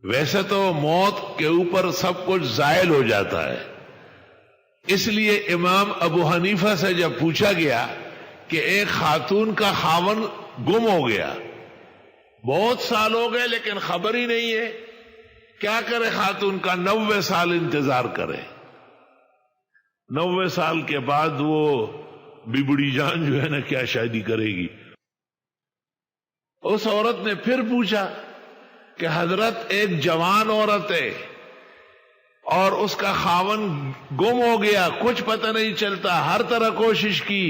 ویسے تو موت کے اوپر سب کچھ زائل ہو جاتا ہے، اس لیے امام ابو حنیفہ سے جب پوچھا گیا کہ ایک خاتون کا خاوند گم ہو گیا، بہت سال ہو گئے لیکن خبر ہی نہیں ہے، کیا کرے خاتون کا؟ 90 سال انتظار کرے، 90 سال کے بعد وہ بڑی جان جو ہے نا کیا شادی کرے گی؟ اس عورت نے پھر پوچھا کہ حضرت ایک جوان عورت ہے اور اس کا خاوند گم ہو گیا، کچھ پتہ نہیں چلتا، ہر طرح کوشش کی،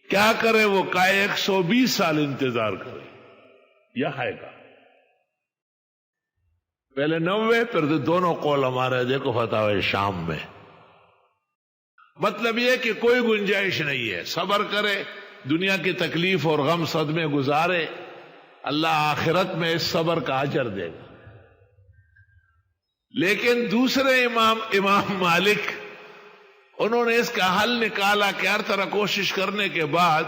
کیا کرے؟ وہ کہا 120 سال انتظار کرے یا ہے گا، پہلے 90 پھر دونوں قول ہمارے دیکھو فتاوی شام میں۔ مطلب یہ کہ کوئی گنجائش نہیں ہے، صبر کرے، دنیا کی تکلیف اور غم صدمے گزارے، اللہ آخرت میں اس صبر کا اجر دے گا۔ لیکن دوسرے امام مالک، انہوں نے اس کا حل نکالا کہ ہر طرح کوشش کرنے کے بعد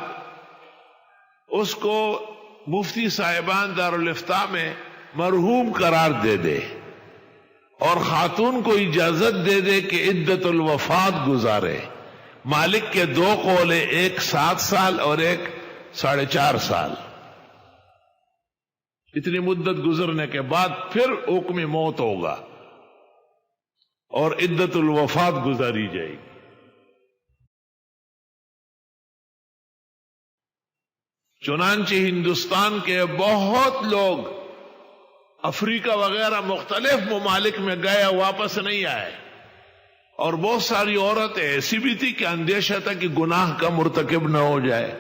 اس کو مفتی صاحبان دارالافتاء میں مرحوم قرار دے دے اور خاتون کو اجازت دے دے کہ عدت الوفات گزارے۔ مالک کے 2 قول ہیں، ایک 7 سال اور ایک 4.5 سال۔ اتنی مدت گزرنے کے بعد پھر حکم موت ہوگا اور عدت الوفات گزاری جائے گی۔ چنانچہ ہندوستان کے بہت لوگ افریقہ وغیرہ مختلف ممالک میں گئے، واپس نہیں آئے، اور بہت ساری عورتیں ایسی بھی تھی کہ اندیشہ تھا کہ گناہ کا مرتکب نہ ہو جائے،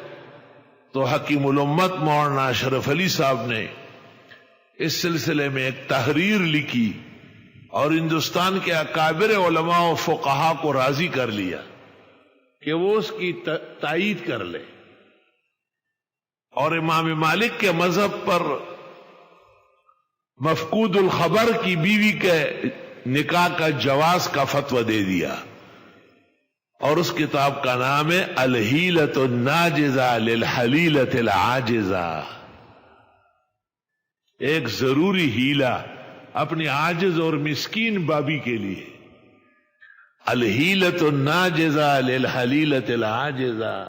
تو حکیم الامت مولانا اشرف علی صاحب نے اس سلسلے میں ایک تحریر لکھی اور ہندوستان کے اکابر علماء و فقہا کو راضی کر لیا کہ وہ اس کی تائید کر لے، اور امام مالک کے مذہب پر مفقود الخبر کی بیوی کے نکاح کا جواز کا فتویٰ دے دیا، اور اس کتاب کا نام ہے الحیلۃ الناجزہ للحلیلۃ العاجزہ، ایک ضروری ہیلہ اپنی عاجز اور مسکین بابی کے لیے، الحیلۃ الناجزہ للحلیلۃ العاجزہ۔